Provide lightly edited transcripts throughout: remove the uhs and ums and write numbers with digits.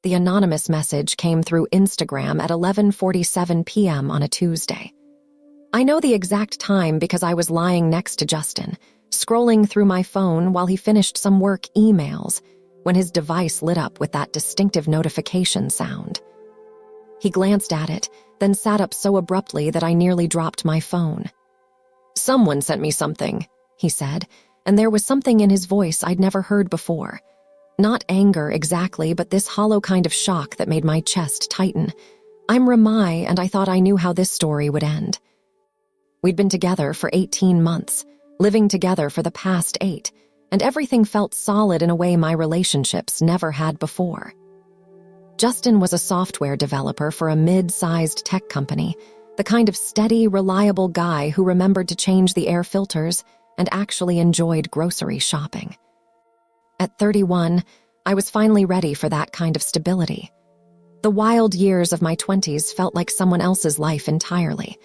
The anonymous message came through Instagram at 11:47 p.m. on a Tuesday. I know the exact time because I was lying next to Justin, scrolling through my phone while he finished some work emails, when his device lit up with that distinctive notification sound. He glanced at it, then sat up so abruptly that I nearly dropped my phone. "Someone sent me something," he said, and there was something in his voice I'd never heard before. Not anger exactly, but this hollow kind of shock that made my chest tighten. I'm Ramai, and I thought I knew how this story would end. We'd been together for 18 months, living together for the past 8, and everything felt solid in a way my relationships never had before. Justin was a software developer for a mid-sized tech company, the kind of steady, reliable guy who remembered to change the air filters and actually enjoyed grocery shopping. At 31, I was finally ready for that kind of stability. The wild years of my 20s felt like someone else's life entirely.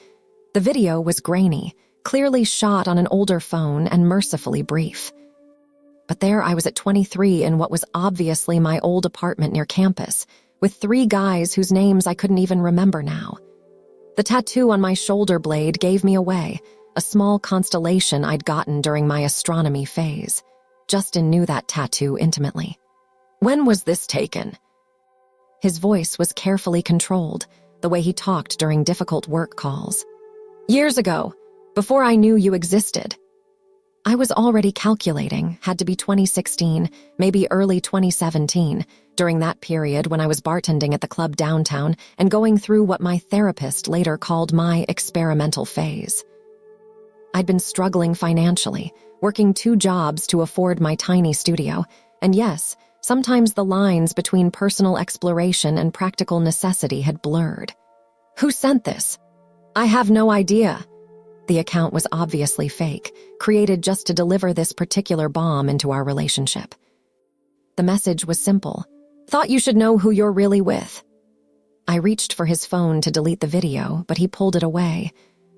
The video was grainy, clearly shot on an older phone and mercifully brief. But there I was at 23 in what was obviously my old apartment near campus, with 3 guys whose names I couldn't even remember now. The tattoo on my shoulder blade gave me away, a small constellation I'd gotten during my astronomy phase. Justin knew that tattoo intimately. "When was this taken?" His voice was carefully controlled, the way he talked during difficult work calls. "Years ago, before I knew you existed." I was already calculating, had to be 2016, maybe early 2017, during that period when I was bartending at the club downtown and going through what my therapist later called my experimental phase. I'd been struggling financially, working 2 jobs to afford my tiny studio, and yes, sometimes the lines between personal exploration and practical necessity had blurred. "Who sent this?" "I have no idea." The account was obviously fake, created just to deliver this particular bomb into our relationship. The message was simple. "Thought you should know who you're really with." I reached for his phone to delete the video, but he pulled it away.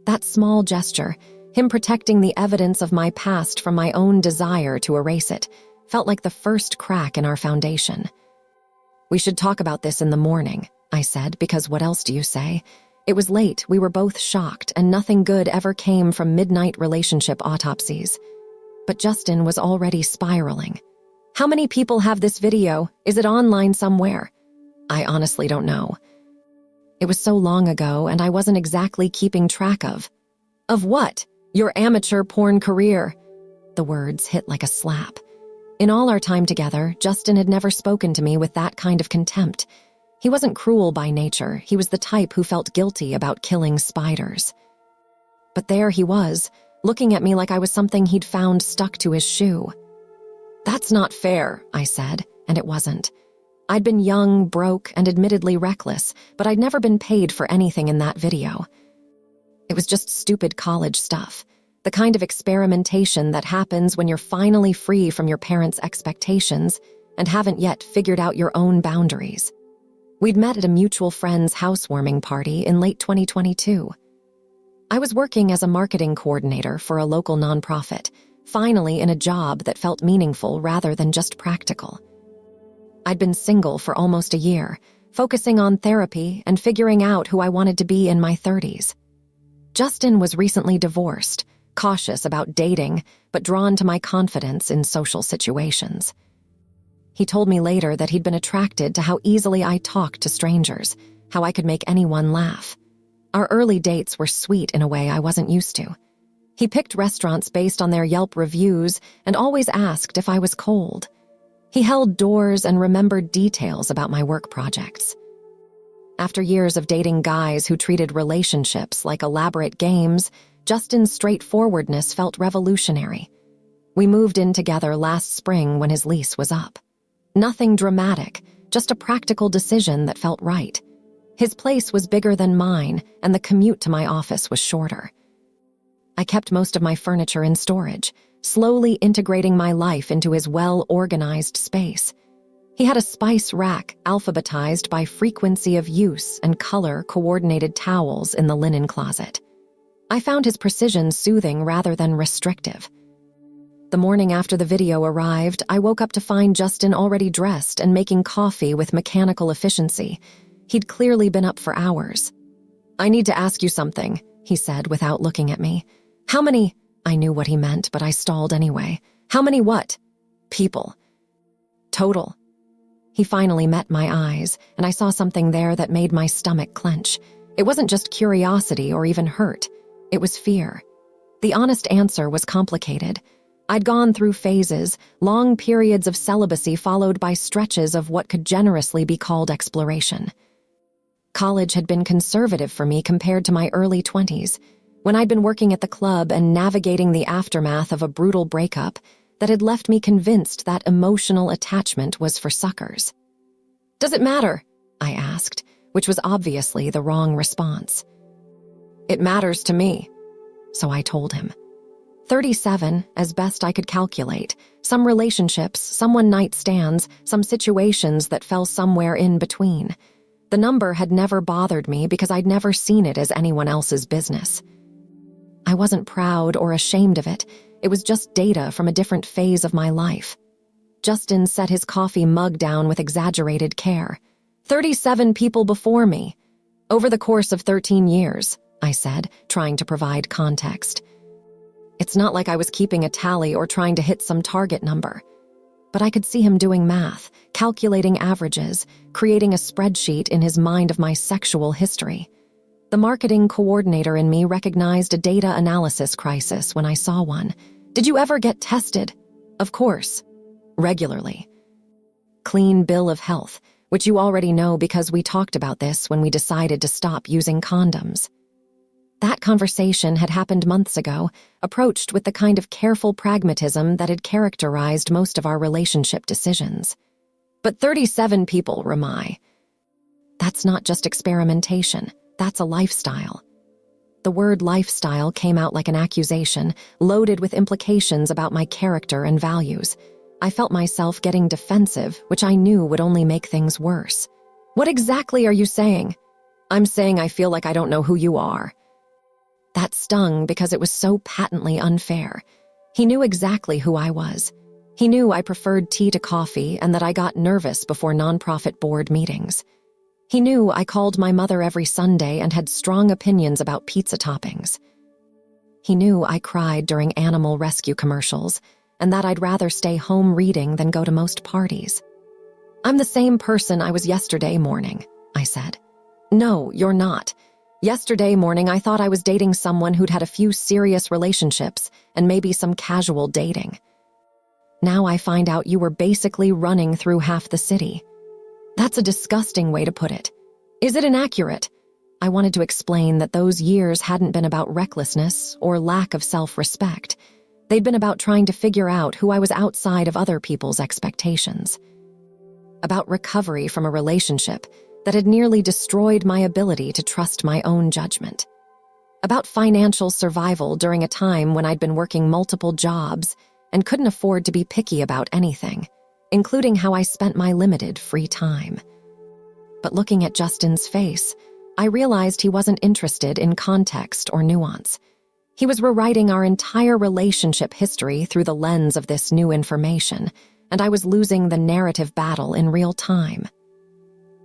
That small gesture, him protecting the evidence of my past from my own desire to erase it, felt like the first crack in our foundation. "We should talk about this in the morning," I said, because what else do you say? It was late, we were both shocked, and nothing good ever came from midnight relationship autopsies. But Justin was already spiraling. "How many people have this video? Is it online somewhere?" "I honestly don't know." It was so long ago, and I wasn't exactly keeping track of. "Of what? Your amateur porn career." The words hit like a slap. In all our time together, Justin had never spoken to me with that kind of contempt. He wasn't cruel by nature, he was the type who felt guilty about killing spiders. But there he was, looking at me like I was something he'd found stuck to his shoe. "That's not fair," I said, and it wasn't. I'd been young, broke, and admittedly reckless, but I'd never been paid for anything in that video. It was just stupid college stuff, the kind of experimentation that happens when you're finally free from your parents' expectations and haven't yet figured out your own boundaries. We'd met at a mutual friend's housewarming party in late 2022. I was working as a marketing coordinator for a local nonprofit, finally in a job that felt meaningful rather than just practical. I'd been single for almost a year, focusing on therapy and figuring out who I wanted to be in my 30s. Justin was recently divorced, cautious about dating, but drawn to my confidence in social situations. He told me later that he'd been attracted to how easily I talked to strangers, how I could make anyone laugh. Our early dates were sweet in a way I wasn't used to. He picked restaurants based on their Yelp reviews and always asked if I was cold. He held doors and remembered details about my work projects. After years of dating guys who treated relationships like elaborate games, Justin's straightforwardness felt revolutionary. We moved in together last spring when his lease was up. Nothing dramatic, just a practical decision that felt right. His place was bigger than mine, and the commute to my office was shorter. I kept most of my furniture in storage, slowly integrating my life into his well-organized space. He had a spice rack alphabetized by frequency of use and color-coordinated towels in the linen closet. I found his precision soothing rather than restrictive. The morning after the video arrived, I woke up to find Justin already dressed and making coffee with mechanical efficiency. He'd clearly been up for hours. "I need to ask you something," he said without looking at me. "How many—" I knew what he meant, but I stalled anyway. "How many what?" "People." "Total." He finally met my eyes, and I saw something there that made my stomach clench. It wasn't just curiosity or even hurt. It was fear. The honest answer was complicated. I'd gone through phases, long periods of celibacy followed by stretches of what could generously be called exploration. College had been conservative for me compared to my early 20s, when I'd been working at the club and navigating the aftermath of a brutal breakup that had left me convinced that emotional attachment was for suckers. "Does it matter?" I asked, which was obviously the wrong response. "It matters to me," so I told him. 37, as best I could calculate, some relationships, some one-night stands, some situations that fell somewhere in between. The number had never bothered me because I'd never seen it as anyone else's business. I wasn't proud or ashamed of it. It was just data from a different phase of my life. Justin set his coffee mug down with exaggerated care. 37 people before me. Over the course of 13 years, I said, trying to provide context. It's not like I was keeping a tally or trying to hit some target number. But I could see him doing math, calculating averages, creating a spreadsheet in his mind of my sexual history. The marketing coordinator in me recognized a data analysis crisis when I saw one. "Did you ever get tested?" "Of course. Regularly." "Clean bill of health, which you already know because we talked about this when we decided to stop using condoms." That conversation had happened months ago, approached with the kind of careful pragmatism that had characterized most of our relationship decisions. But 37 people, Ramai. That's not just experimentation, that's a lifestyle. The word lifestyle came out like an accusation, loaded with implications about my character and values. I felt myself getting defensive, which I knew would only make things worse. "What exactly are you saying?" "I'm saying I feel like I don't know who you are." That stung because it was so patently unfair. He knew exactly who I was. He knew I preferred tea to coffee and that I got nervous before nonprofit board meetings. He knew I called my mother every Sunday and had strong opinions about pizza toppings. He knew I cried during animal rescue commercials and that I'd rather stay home reading than go to most parties. "I'm the same person I was yesterday morning," I said. "No, you're not. Yesterday morning, I thought I was dating someone who'd had a few serious relationships and maybe some casual dating. Now I find out you were basically running through half the city." "That's a disgusting way to put it." "Is it inaccurate?" I wanted to explain that those years hadn't been about recklessness or lack of self-respect. They'd been about trying to figure out who I was outside of other people's expectations. About recovery from a relationship that had nearly destroyed my ability to trust my own judgment. About financial survival during a time when I'd been working multiple jobs and couldn't afford to be picky about anything, including how I spent my limited free time. But looking at Justin's face, I realized he wasn't interested in context or nuance. He was rewriting our entire relationship history through the lens of this new information, and I was losing the narrative battle in real time.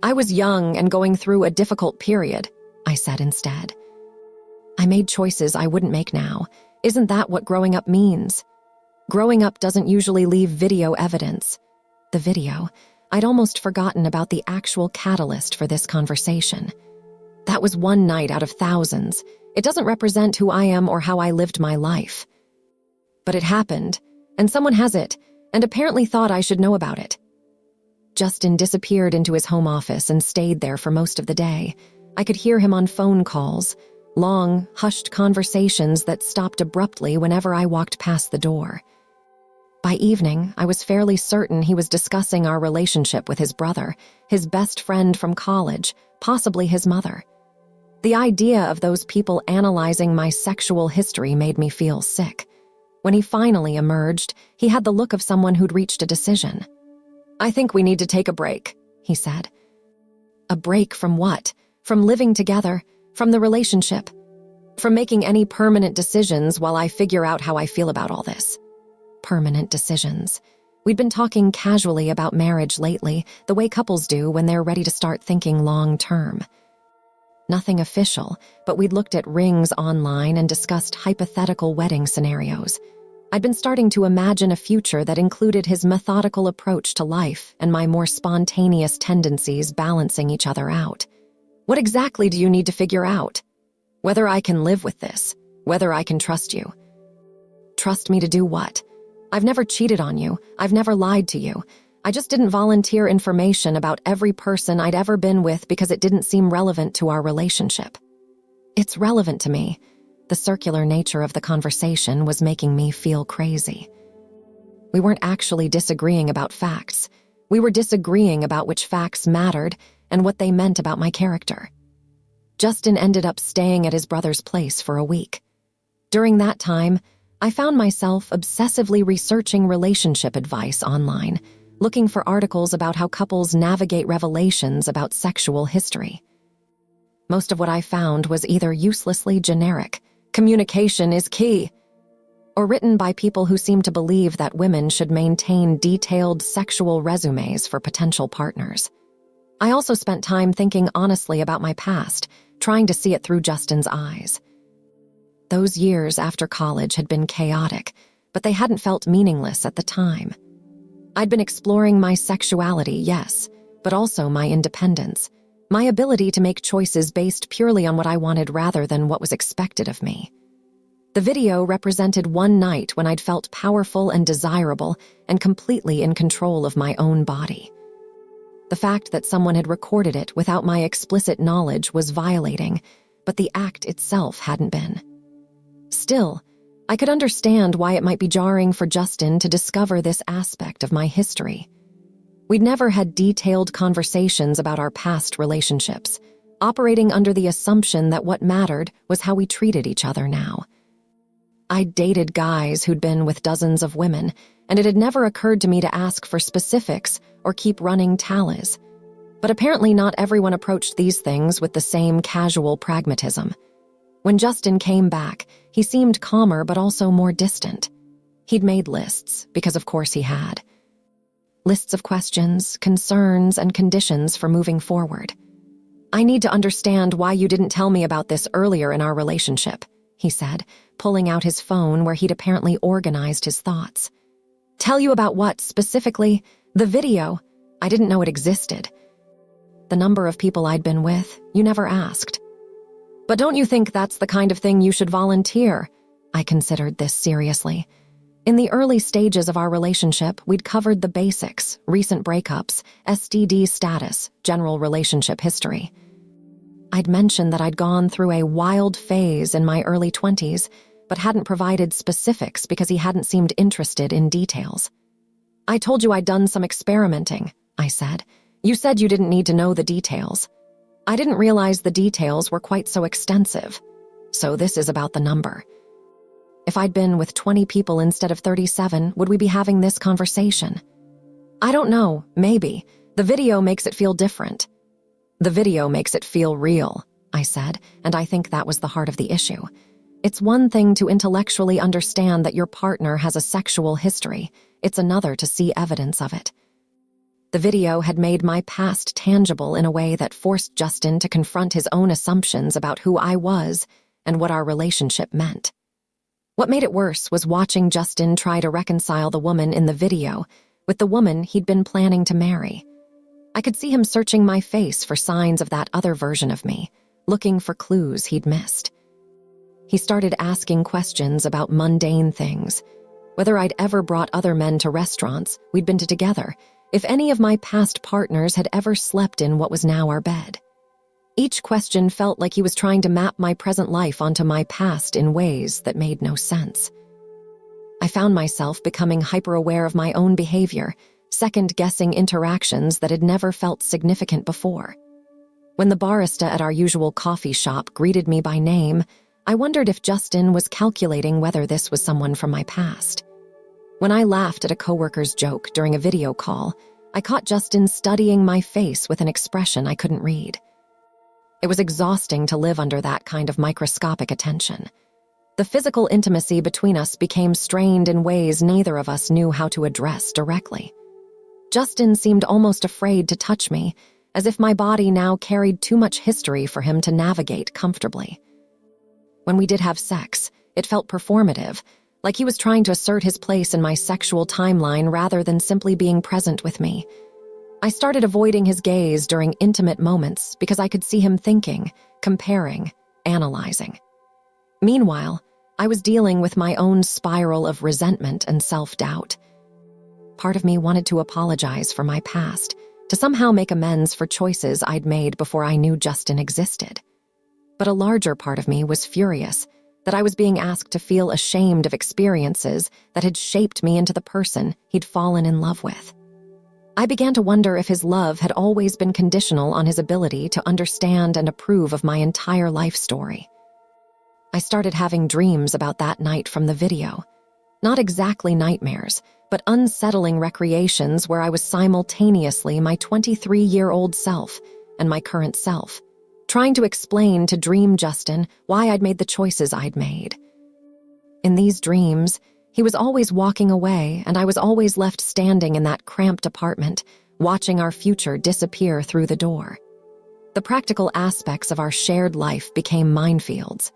"I was young and going through a difficult period," I said instead. "I made choices I wouldn't make now. Isn't that what growing up means? Growing up doesn't usually leave video evidence." The video. I'd almost forgotten about the actual catalyst for this conversation. That was one night out of thousands. It doesn't represent who I am or how I lived my life. But it happened, and someone has it, and apparently thought I should know about it. Justin disappeared into his home office and stayed there for most of the day. I could hear him on phone calls, long, hushed conversations that stopped abruptly whenever I walked past the door. By evening, I was fairly certain he was discussing our relationship with his brother, his best friend from college, possibly his mother. The idea of those people analyzing my sexual history made me feel sick. When he finally emerged, he had the look of someone who'd reached a decision. "I think we need to take a break," he said. A break from what? From living together? From the relationship? From making any permanent decisions while I figure out how I feel about all this? permanent decisions. We'd been talking casually about marriage lately, the way couples do when they're ready to start thinking long-term. Nothing official, but we'd looked at rings online and discussed hypothetical wedding scenarios. I'd been starting to imagine a future that included his methodical approach to life and my more spontaneous tendencies balancing each other out. What exactly do you need to figure out? Whether I can live with this, whether I can trust you. Trust me to do what? I've never cheated on you. I've never lied to you. I just didn't volunteer information about every person I'd ever been with because it didn't seem relevant to our relationship. It's relevant to me. The circular nature of the conversation was making me feel crazy. We weren't actually disagreeing about facts. We were disagreeing about which facts mattered and what they meant about my character. Justin ended up staying at his brother's place for a week. During that time, I found myself obsessively researching relationship advice online, looking for articles about how couples navigate revelations about sexual history. Most of what I found was either uselessly generic, communication is key, or written by people who seem to believe that women should maintain detailed sexual resumes for potential partners. I also spent time thinking honestly about my past, trying to see it through Justin's eyes. Those years after college had been chaotic, but they hadn't felt meaningless at the time. I'd been exploring my sexuality, yes, but also my independence, my ability to make choices based purely on what I wanted rather than what was expected of me. The video represented one night when I'd felt powerful and desirable and completely in control of my own body. The fact that someone had recorded it without my explicit knowledge was violating, but the act itself hadn't been. Still, I could understand why it might be jarring for Justin to discover this aspect of my history. We'd never had detailed conversations about our past relationships, operating under the assumption that what mattered was how we treated each other now. I'd dated guys who'd been with dozens of women, and it had never occurred to me to ask for specifics or keep running tallies. But apparently not everyone approached these things with the same casual pragmatism. When Justin came back, he seemed calmer but also more distant. He'd made lists, because of course he had. Lists of questions, concerns, and conditions for moving forward. "I need to understand why you didn't tell me about this earlier in our relationship," he said, pulling out his phone where he'd apparently organized his thoughts. "Tell you about what, specifically? The video. I didn't know it existed. The number of people I'd been with, you never asked. But don't you think that's the kind of thing you should volunteer?" I considered this seriously. In the early stages of our relationship, we'd covered the basics, recent breakups, STD status, general relationship history. I'd mentioned that I'd gone through a wild phase in my early 20s, but hadn't provided specifics because he hadn't seemed interested in details. "I told you I'd done some experimenting," I said. "You said you didn't need to know the details. I didn't realize the details were quite so extensive. So this is about the number. If I'd been with 20 people instead of 37, would we be having this conversation?" "I don't know, maybe. The video makes it feel different." "The video makes it feel real," I said, and I think that was the heart of the issue. It's one thing to intellectually understand that your partner has a sexual history. It's another to see evidence of it. The video had made my past tangible in a way that forced Justin to confront his own assumptions about who I was and what our relationship meant. What made it worse was watching Justin try to reconcile the woman in the video with the woman he'd been planning to marry. I could see him searching my face for signs of that other version of me, looking for clues he'd missed. He started asking questions about mundane things, whether I'd ever brought other men to restaurants we'd been to together, if any of my past partners had ever slept in what was now our bed. Each question felt like he was trying to map my present life onto my past in ways that made no sense. I found myself becoming hyper-aware of my own behavior, second-guessing interactions that had never felt significant before. When the barista at our usual coffee shop greeted me by name, I wondered if Justin was calculating whether this was someone from my past. When I laughed at a coworker's joke during a video call, I caught Justin studying my face with an expression I couldn't read. It was exhausting to live under that kind of microscopic attention. The physical intimacy between us became strained in ways neither of us knew how to address directly. Justin seemed almost afraid to touch me, as if my body now carried too much history for him to navigate comfortably. When we did have sex, it felt performative, like he was trying to assert his place in my sexual timeline rather than simply being present with me. I started avoiding his gaze during intimate moments because I could see him thinking, comparing, analyzing. Meanwhile, I was dealing with my own spiral of resentment and self-doubt. Part of me wanted to apologize for my past, to somehow make amends for choices I'd made before I knew Justin existed. But a larger part of me was furious that I was being asked to feel ashamed of experiences that had shaped me into the person he'd fallen in love with. I began to wonder if his love had always been conditional on his ability to understand and approve of my entire life story. I started having dreams about that night from the video. Not exactly nightmares, but unsettling recreations where I was simultaneously my 23-year-old self and my current self, trying to explain to Dream Justin why I'd made the choices I'd made. In these dreams, he was always walking away, and I was always left standing in that cramped apartment, watching our future disappear through the door. The practical aspects of our shared life became minefields.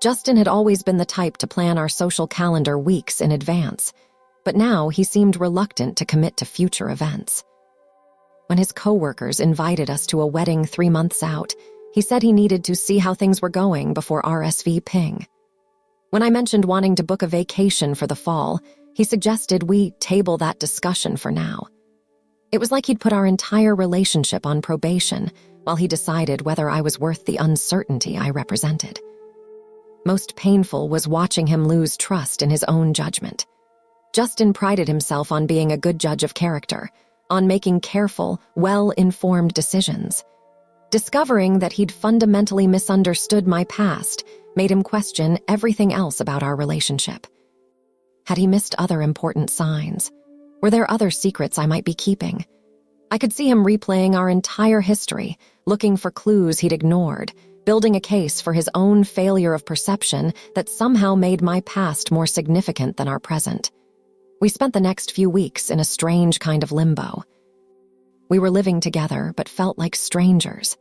Justin had always been the type to plan our social calendar weeks in advance, but now he seemed reluctant to commit to future events. When his coworkers invited us to a wedding 3 months out, he said he needed to see how things were going before RSVPing. When I mentioned wanting to book a vacation for the fall, he suggested we table that discussion for now. It was like he'd put our entire relationship on probation while he decided whether I was worth the uncertainty I represented. Most painful was watching him lose trust in his own judgment. Justin prided himself on being a good judge of character, on making careful, well-informed decisions. Discovering that he'd fundamentally misunderstood my past made him question everything else about our relationship. Had he missed other important signs? Were there other secrets I might be keeping? I could see him replaying our entire history, looking for clues he'd ignored, building a case for his own failure of perception that somehow made my past more significant than our present. We spent the next few weeks in a strange kind of limbo. We were living together but felt like strangers.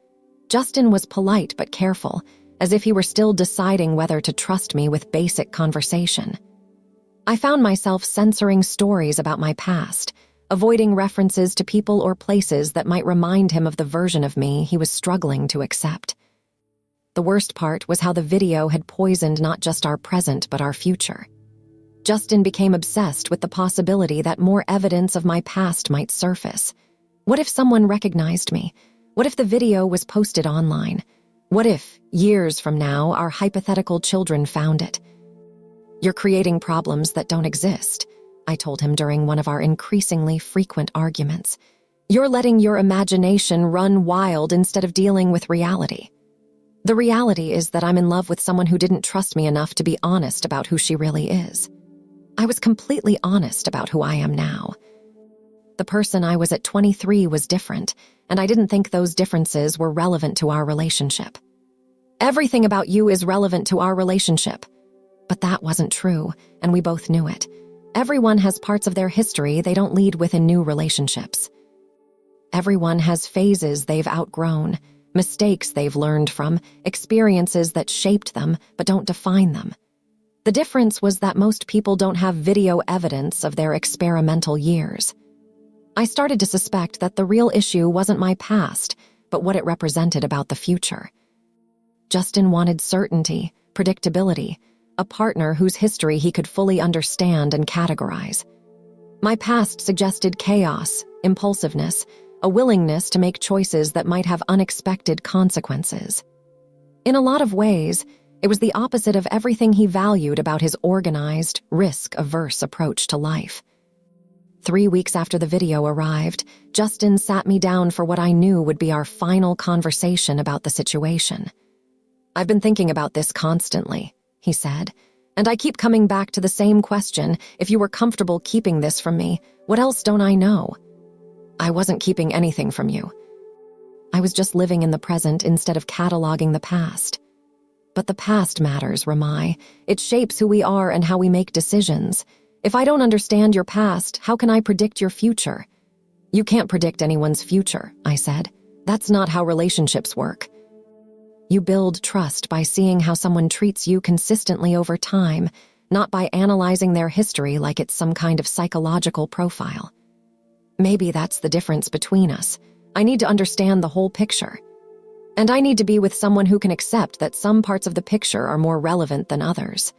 Justin was polite but careful, as if he were still deciding whether to trust me with basic conversation. I found myself censoring stories about my past, avoiding references to people or places that might remind him of the version of me he was struggling to accept. The worst part was how the video had poisoned not just our present but our future. Justin became obsessed with the possibility that more evidence of my past might surface. What if someone recognized me? What if the video was posted online? What if, years from now, our hypothetical children found it? "You're creating problems that don't exist," I told him during one of our increasingly frequent arguments. "You're letting your imagination run wild instead of dealing with reality." The reality is that I'm in love with someone who didn't trust me enough to be honest about who she really is. I was completely honest about who I am now. The person I was at 23 was different, and I didn't think those differences were relevant to our relationship. "Everything about you is relevant to our relationship." But that wasn't true, and we both knew it. Everyone has parts of their history they don't lead with in new relationships. Everyone has phases they've outgrown, mistakes they've learned from, experiences that shaped them but don't define them. The difference was that most people don't have video evidence of their experimental years. I started to suspect that the real issue wasn't my past, but what it represented about the future. Justin wanted certainty, predictability, a partner whose history he could fully understand and categorize. My past suggested chaos, impulsiveness, a willingness to make choices that might have unexpected consequences. In a lot of ways, it was the opposite of everything he valued about his organized, risk-averse approach to life. 3 weeks after the video arrived, Justin sat me down for what I knew would be our final conversation about the situation. "I've been thinking about this constantly," he said, "and I keep coming back to the same question. If you were comfortable keeping this from me, what else don't I know?" I wasn't keeping anything from you. I was just living in the present instead of cataloging the past. But the past matters, Ramai. It shapes who we are and how we make decisions. If I don't understand your past, how can I predict your future? You can't predict anyone's future, I said. That's not how relationships work. You build trust by seeing how someone treats you consistently over time, not by analyzing their history like it's some kind of psychological profile. Maybe that's the difference between us. I need to understand the whole picture. And I need to be with someone who can accept that some parts of the picture are more relevant than others.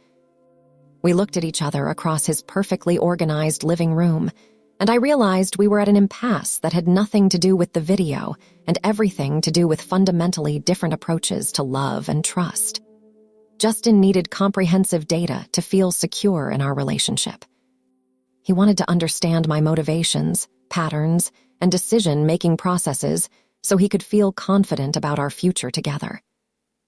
We looked at each other across his perfectly organized living room, and I realized we were at an impasse that had nothing to do with the video and everything to do with fundamentally different approaches to love and trust. Justin needed comprehensive data to feel secure in our relationship. He wanted to understand my motivations, patterns, and decision-making processes so he could feel confident about our future together.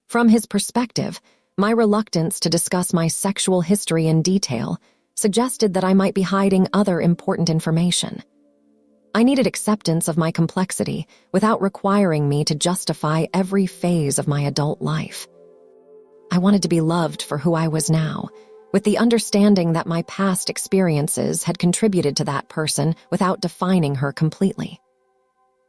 From his perspective, my reluctance to discuss my sexual history in detail suggested that I might be hiding other important information. I needed acceptance of my complexity without requiring me to justify every phase of my adult life. I wanted to be loved for who I was now, with the understanding that my past experiences had contributed to that person without defining her completely.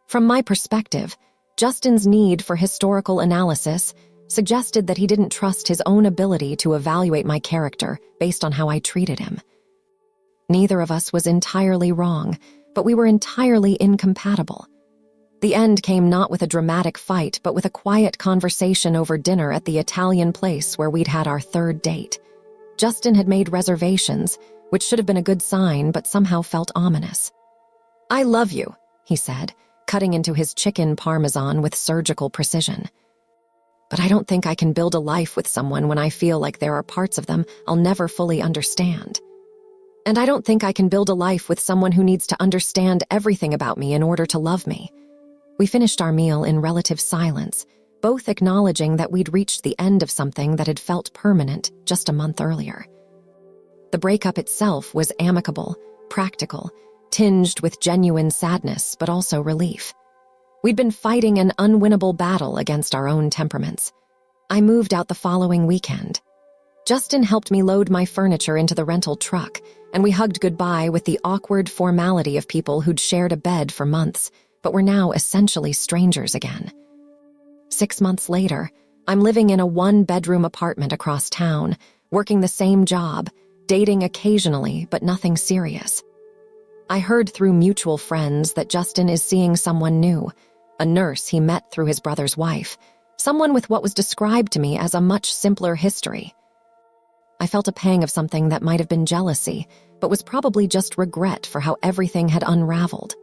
From my perspective, Justin's need for historical analysis suggested that he didn't trust his own ability to evaluate my character based on how I treated him. Neither of us was entirely wrong, but we were entirely incompatible. The end came not with a dramatic fight, but with a quiet conversation over dinner at the Italian place where we'd had our third date. Justin had made reservations, which should have been a good sign, but somehow felt ominous. "I love you," he said, cutting into his chicken parmesan with surgical precision. "But I don't think I can build a life with someone when I feel like there are parts of them I'll never fully understand. And I don't think I can build a life with someone who needs to understand everything about me in order to love me." We finished our meal in relative silence, both acknowledging that we'd reached the end of something that had felt permanent just a month earlier. The breakup itself was amicable, practical, tinged with genuine sadness, but also relief. We'd been fighting an unwinnable battle against our own temperaments. I moved out the following weekend. Justin helped me load my furniture into the rental truck, and we hugged goodbye with the awkward formality of people who'd shared a bed for months, but were now essentially strangers again. 6 months later, I'm living in a one-bedroom apartment across town, working the same job, dating occasionally, but nothing serious. I heard through mutual friends that Justin is seeing someone new, a nurse he met through his brother's wife, someone with what was described to me as a much simpler history. I felt a pang of something that might have been jealousy, but was probably just regret for how everything had unraveled.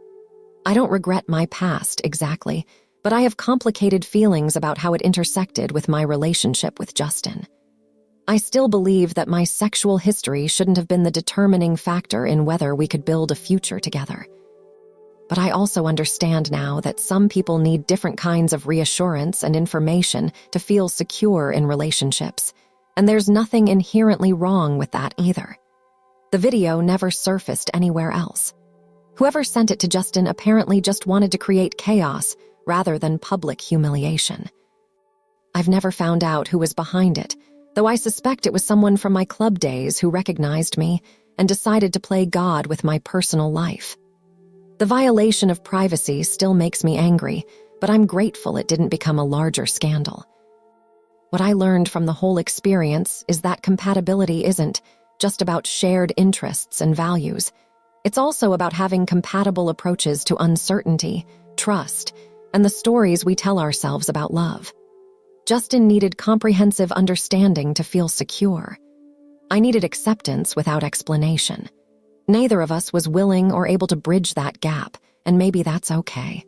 I don't regret my past exactly, but I have complicated feelings about how it intersected with my relationship with Justin. I still believe that my sexual history shouldn't have been the determining factor in whether we could build a future together. But I also understand now that some people need different kinds of reassurance and information to feel secure in relationships, and there's nothing inherently wrong with that either. The video never surfaced anywhere else. Whoever sent it to Justin apparently just wanted to create chaos rather than public humiliation. I've never found out who was behind it, though I suspect it was someone from my club days who recognized me and decided to play God with my personal life. The violation of privacy still makes me angry, but I'm grateful it didn't become a larger scandal. What I learned from the whole experience is that compatibility isn't just about shared interests and values. It's also about having compatible approaches to uncertainty, trust, and the stories we tell ourselves about love. Justin needed comprehensive understanding to feel secure. I needed acceptance without explanation. Neither of us was willing or able to bridge that gap, and maybe that's okay.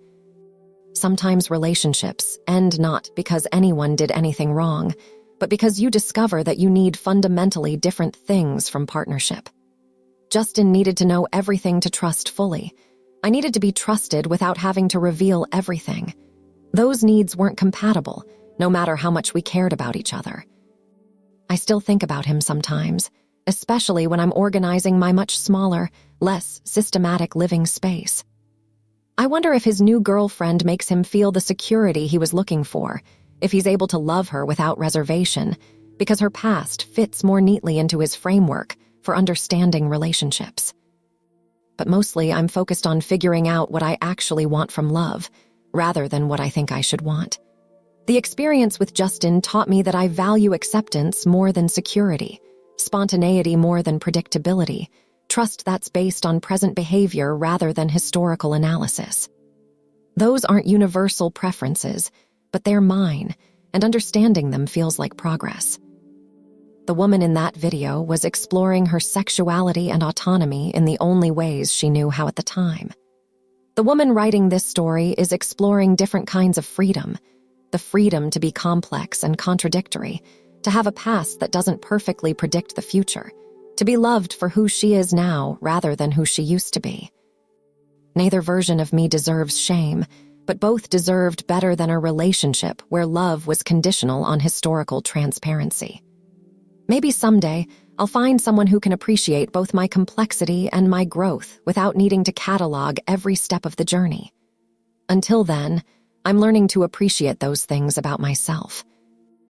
Sometimes relationships end not because anyone did anything wrong, but because you discover that you need fundamentally different things from partnership. Justin needed to know everything to trust fully. I needed to be trusted without having to reveal everything. Those needs weren't compatible, no matter how much we cared about each other. I still think about him sometimes, especially when I'm organizing my much smaller, less systematic living space. I wonder if his new girlfriend makes him feel the security he was looking for, if he's able to love her without reservation, because her past fits more neatly into his framework for understanding relationships. But mostly I'm focused on figuring out what I actually want from love, rather than what I think I should want. The experience with Justin taught me that I value acceptance more than security, spontaneity more than predictability, trust that's based on present behavior rather than historical analysis. Those aren't universal preferences, but they're mine, and understanding them feels like progress. The woman in that video was exploring her sexuality and autonomy in the only ways she knew how at the time. The woman writing this story is exploring different kinds of freedom, the freedom to be complex and contradictory, to have a past that doesn't perfectly predict the future, to be loved for who she is now rather than who she used to be. Neither version of me deserves shame, but both deserved better than a relationship where love was conditional on historical transparency. Maybe someday I'll find someone who can appreciate both my complexity and my growth without needing to catalog every step of the journey. Until then, I'm learning to appreciate those things about myself.